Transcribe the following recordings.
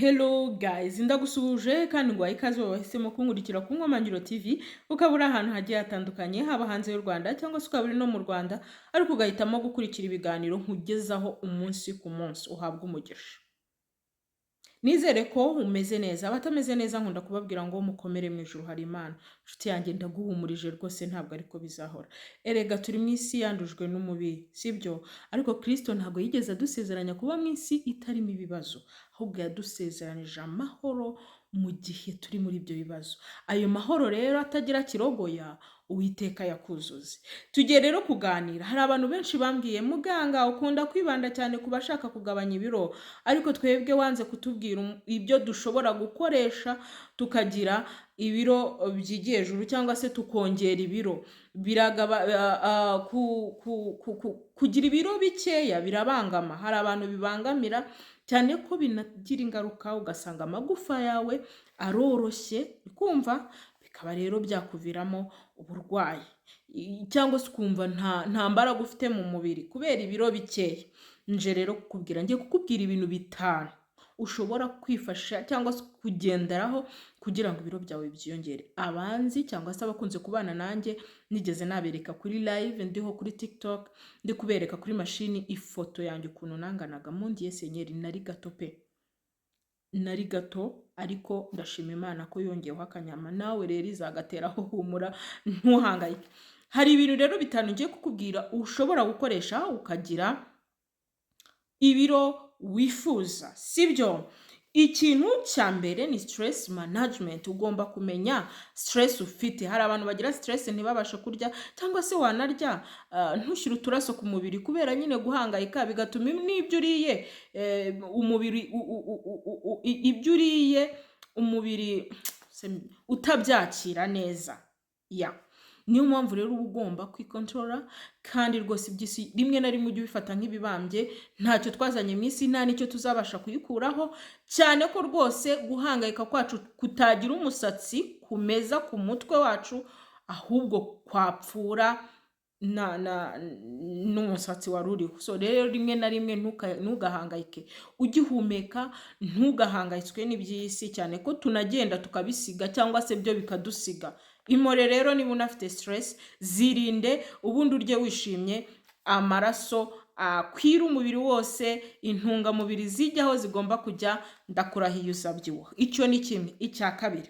Hello guys, ndagusuhuje kandi ngo ikaze wahisemo kunkurikira ku Nkomangiro TV, ukaba uri ahantu hagiye hatandukanye haba hanze y'u Rwanda cyangwa se ukaba uri no mu Rwanda, ariko ugahitamo gukurikira ibiganiro nkugezaho umunsi ku munsi. Uhabwa umugisha. Nizere ko umeze neza. Abatameze neza nkunda kubabwira ngo mukomere mu ijuru hari Imana. Nshuti yanjye ndaguhumurije rwose, ntabwo ariko bizahora. Erega turi mu isi yandujwe n'umubi, sibyo? Ariko Kristo ntabwo yigeze adusezeranya kuba mu isi itarimo ibibazo, ahubwo yadusezeranije amahoro mu gihe turi muri ibyo bibazo. Ayo mahoro rero atagira kirogoya, Uwiteka yakuzuze. Tugiye rero kuganira. Hari abantu benshi bambwiye, muganga ukunda kwibanda cyane ku bashaka kugabanya ibiro, ariko twebwe wanze kutubwira ibyo dushobora gukoresha tukagira ibiro byigiye hejuru cyangwa se tukongera ibiro. Kugira ibiro bikeya birabangama. Hari abantu bibangamira cyane ko binagira ingaruka, ugasanga amagufa yawe aroroshye, kumva bikaba rero byakuviramo uburwayi, cyangwa se ukumva nta mbaraga ufite mu mubiri kubera ibiro bikeya. Nje rero ngiye kukubwira ibintu bitanu ushobora kwifasha cyangwa se kugenderaho kugira ngo ibiro byawe byiyongere. Abanzi cyangwa se abakunze kubana nanjye, nigeze nabereka kuri live ndiho kuri TikTok, ndi kubereka kuri mashini ifoto yanjye ukuntu nanganaga. Mundiye senyeri, nari gato pe, nari gato, ariko ndashima Imana ko yongeyeho akanyama. Nawe rero izagateraho, humura ntuhangayike. Hari ibintu rero bitanu ngiye kukubwira ushobora gukoresha ukagira ibiro wifuza, sibyo? Ikintu cya mbere ni stress management. Ugomba kumenya stress ufite. Hari abantu bagira stress ntibabashe kurya, cyangwa se wanarya ntushyire uturaso ku mubiri kubera nyine guhangayika, bigatuma n'ibyo uriye umubiri ibyo uriye umubiri utabyakira neza. Niyo mpamvu rero uba ugomba kwikontorora, kandi rwose iby'isi rimwe na rimwe ujye ubifata nk'ibibambye. Ntacyo twazanye mu isi, nta n'icyo tuzabasha kuyikuraho, cyane ko rwose guhangayika kwacu kutagira umusatsi kumeza ku mutwe wacu, ahubwo kwapfura n'umusatsi wari uriho. So rero rimwe na rimwe ntugahangayike, ugihumeka, ntugahangayitswe n'iby'isi, cyane ko tunagenda tukabisiga cyangwa se byo bikadusiga. Imore rero niba unafite stress, zirinde, ubundi urye wishimye, amaraso akwira umubiri wose, intungamubiri zijya aho zigomba kujya, ndakurahiye uzabyibuha. Icyo ni kimwe. Icya kabiri,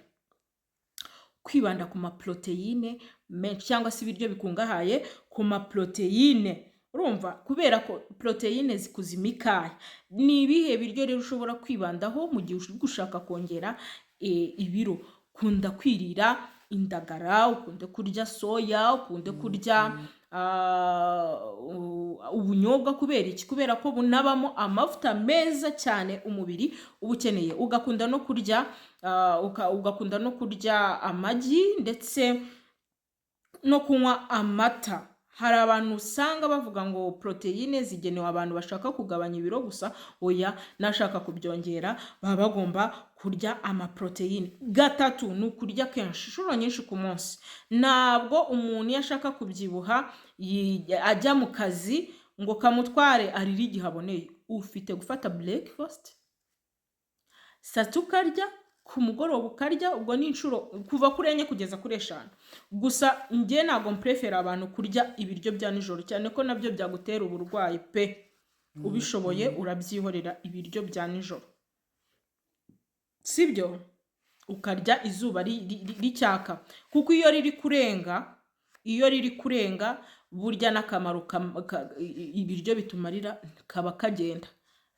kwibanda ku maproteine menshi cyangwa se ibiryo bikungahaye ku maproteine. Urumva, kubera ko proteine zikuza imikaya. Ni ibihe biryo rero ushobora kwibandaho mu gihe ushaka kongera ibiro? Kunda kwirira indagara, ukunde kurya soya, ukunde kurya ubunyobwa. Kubera iki? Kubera ko bunabamo amavuta meza cyane umubiri uba ukeneye. Ugakunda no kurya amagi ndetse no kunywa amata. Hari abantu usanga bavuga ngo proteine zigenewe abantu bashaka kugabanya ibiro gusa. Oya, nashaka kubyongera baba bagomba kurya amaproteine. Gatatu ni ukurya kenshi, inshuro nyinshi ku munsi. Ntabwo umuntu iyo ashaka kubyibuha ajya mu kazi ngo kamutware arire igihe aboneye. Ufite gufata breakfast, saa sita ukarya, ku mugoroba ukarya. Ubwo ni inshuro kuva kuri 4 kugeza kuri 5. Gusa njye ntabwo mprefera abantu kurya ibiryo bya nijoro, cyane ko nabyo byagutera uburwayi pe. Ubishoboye urabyihorera ibiryo bya nijoro, sibyo? Ukarya izuba ricyaka, kuko iyo riri kurenga burya n'akamaro ibiryo bitumarira kaba kagenda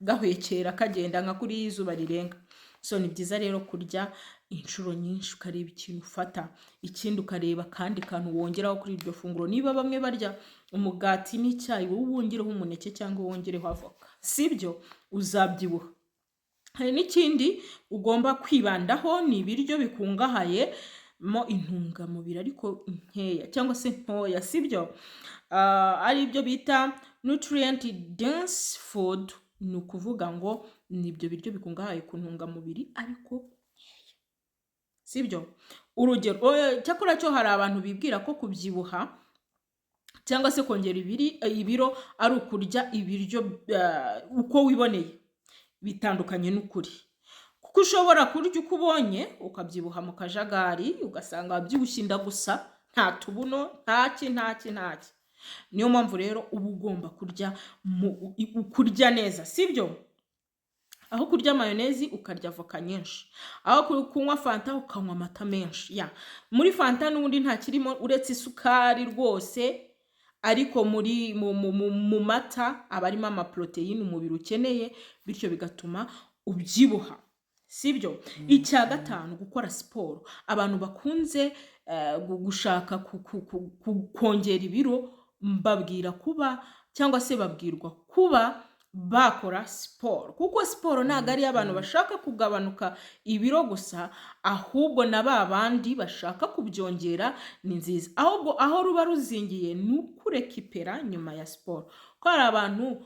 gahwekera, kagenda nka kuri izuba rirenga. So ni byiza rero kurya inshuro nyinshi, ukareba ikintu ufata. Ikindi ukareba kandi kantu wongeraho kuri iryo funguro. Niba bamwe barya umugati n'icyayi, wowe wongereho umuneke cyangwa wongereho avoka, sibyo? Uzabyibuha. Hari n'ikindi ugomba kwibandaho, ni ibiryo bikungahaye mo intungamubiri ariko nkeya cyangwa se ntoya, sibyo? Ari ibyo bita nutrient dense food. Ni ukuvuga ngo ni ibyo biryo bikungahaye ku ntungamubiri ariko nkeya, sibyo? Urugero, cyakora cyo hari abantu bibwira ko kubyibuha cyangwa se kongera ibiro ari ukurya ibiryo uko wiboneye. Bitandukanye n'ukuri. ko ushobora kurya uko ubonye ukabyibuha mu kajagari ugasanga wabyibushye inda gusa nta tubuno ntaki. Niyo mpamvu rero uba ugomba kurya neza, sibyo? Aho kurya mayonezi ukarya avoka nyinshi, aho kunywa fanta ukanywa amata menshi. Muri fanta n'ubundi nta kirimo uretse isukari rwose, ariko mu mata aba arimo amaproteine umubiri ukeneye, bityo bigatuma ubyibuha, sibyo? Icya gatanu, gukora siporo. Abantu bakunze gushaka kongera ibiro babwira kuba cyangwa se babwirwa kuba bakora siporo, kuko siporo ntabwo ari abantu bashaka kugabanuka ibiro gusa, ahubwo na ba bandi bashaka kubyongera ni nziza. Ahubwo aho ruba ruzingiye ni ukurekipera nyuma ya siporo, ko hari abantu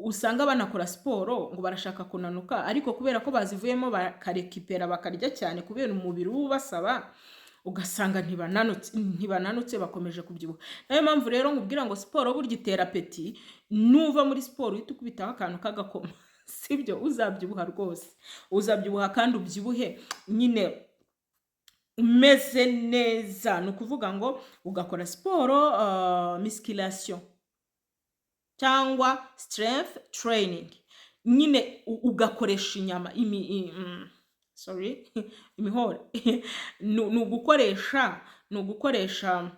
usanga banakora siporo ngo barashaka kunanuka, ariko kubera ko bazivuyemo bakarekipera bakarya cyane kubera umubiri ubasaba, ugasanga ntibananutse bakomeje kubyibuha. Nayo mpamvu rero nkubwira ngo siporo burya itera apeti. Nuva muri siporo uhita ukubitaho akantu k'agakoma, sibyo? Uzabyibuha rwose, uzabyibuha kandi ubyibuhe nyine umeze neza. Ni ukuvuga ngo ugakora siporo musculation cyangwa strength training, nyine ugakoresha inyama imihore ni ugukoresha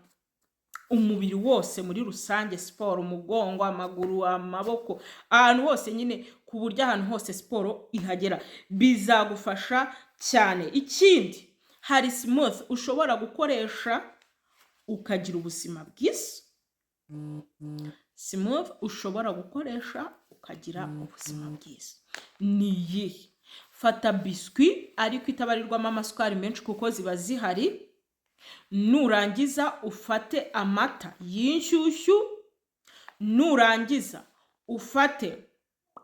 umubiri wose muri rusange siporo, umugongo, amaguru, amaboko, ahantu hose nyine, ku buryo ahantu hose siporo ihagera bizagufasha cyane. Ikindi, hari smooth ushobora gukoresha ukagira ubuzima bwiza. Smooth ushobora gukoresha ukagira ubuzima bwiza ni iyihe? Fata biswi ariko itabarirwamo amasukari menshi kuko ziba zihari. Nurangiza ufate amata y'inshyushyu, nurangiza ufate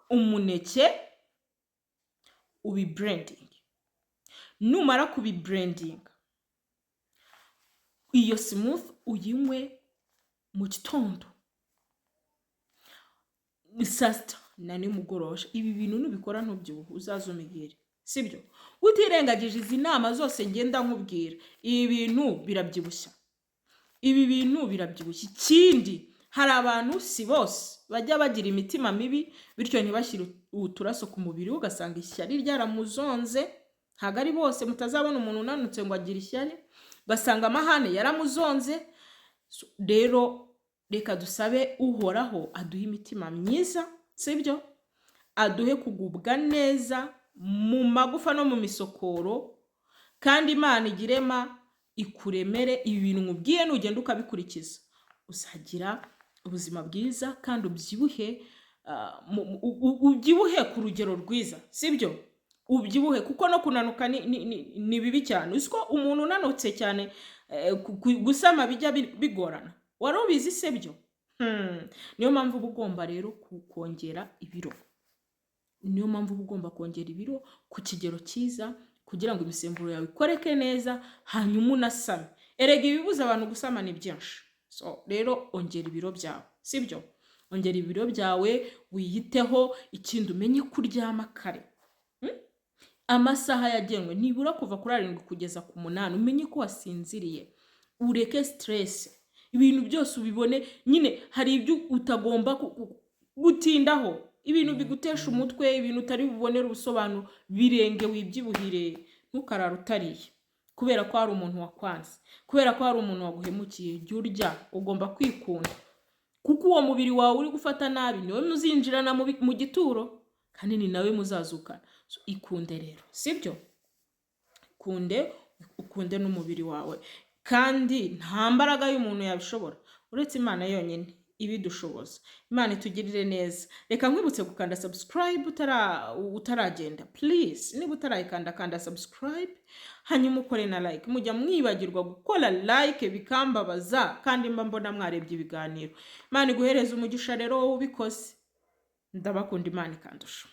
umuneke ubibranding. Numara kubibranding, iyo smooth uyinywe mu gitondo, saa sita na nimugoroba. Ibi bintu nubikora ntubyibuhe, uzazumigire, sibyo? Utirengagije izi nama zose ngenda nkubwira, ibi bintu birabyibushya. Ikindi, hari abantu si bose bajya bagira imitima mibi, bityo ntibashyire uturaso ku mubiri, ugasanga ishyari ryaramuzonze. Ntabwo ari bose, mutazabona umuntu unanutse ngo agire ishyari, ugasanga amahane yaramuzonze. Rero reka dusabe uhoraho aduhe imitima myiza, sibyo? Aduhe kugubwa neza mu magufa no mu misokoro, kandi Imana igirema ikuremere ibi bintu nkubwiye, nugenda ukabikurikiza uzagira ubuzima bwiza kandi ubyibuhe, ubyibuhe ku rugero rwiza, sibyo? Ubyibuhe, kuko no kunanuka ni bibi cyane. Usko umuntu unanutse cyane gusama bijya bigorana, wari ubizi se byo? Niyo mpamvu uba ugomba rero kongera ibiro. Niyo mpamvu uba ugomba kongera ibiro ku kigero cyiza kugira ngo imisemburo yawe ikoreke neza, hanyuma unasame. Erega ibibuza abantu gusama ni byinshi. Rero ongera ibiro byawe, sibyo? Ongera ibiro byawe, wiyiteho. Ikindi, umenye ko uryama kare. Amasaha yagenwe nibura kuva kuri 7 kugeza ku 8, umenye ko wasinziriye. Ureke stress. Ibintu byose ubibone, nyine hari ibyo utagomba gutindaho. Ibintu bigutesha umutwe, ibintu utari bubonera ubusobanuro, birenge wibyibuhire. Ntukarara utariye kubera ko hari umuntu wakwanze, kubera ko hari umuntu waguhemukiye. Jya urya, ugomba kwikunda, kuko uwo mubiri wawe uri gufata nabi niwe muzinjirana mu gituro, kandi ni nawe muzazukana. Ikunde rero, sibyo? Ukunde n'umubiri wawe, kandi nta mbaraga y'umuntu yabishobora uretse Imana yonyine ibidushoboza. Imana itugirire neza. Reka nkwibutse gukanda subscribe utaragenda, please. Niba utarayikanda, kanda subscribe, hanyuma ukore na like. Mujya mwibagirwa gukora like, bikambabaza, kandi mba mbona mwarebye ibiganiro. Imana iguhereze umugisha rero wowe ubikoze. Ndabakunda, Imana ikandusha.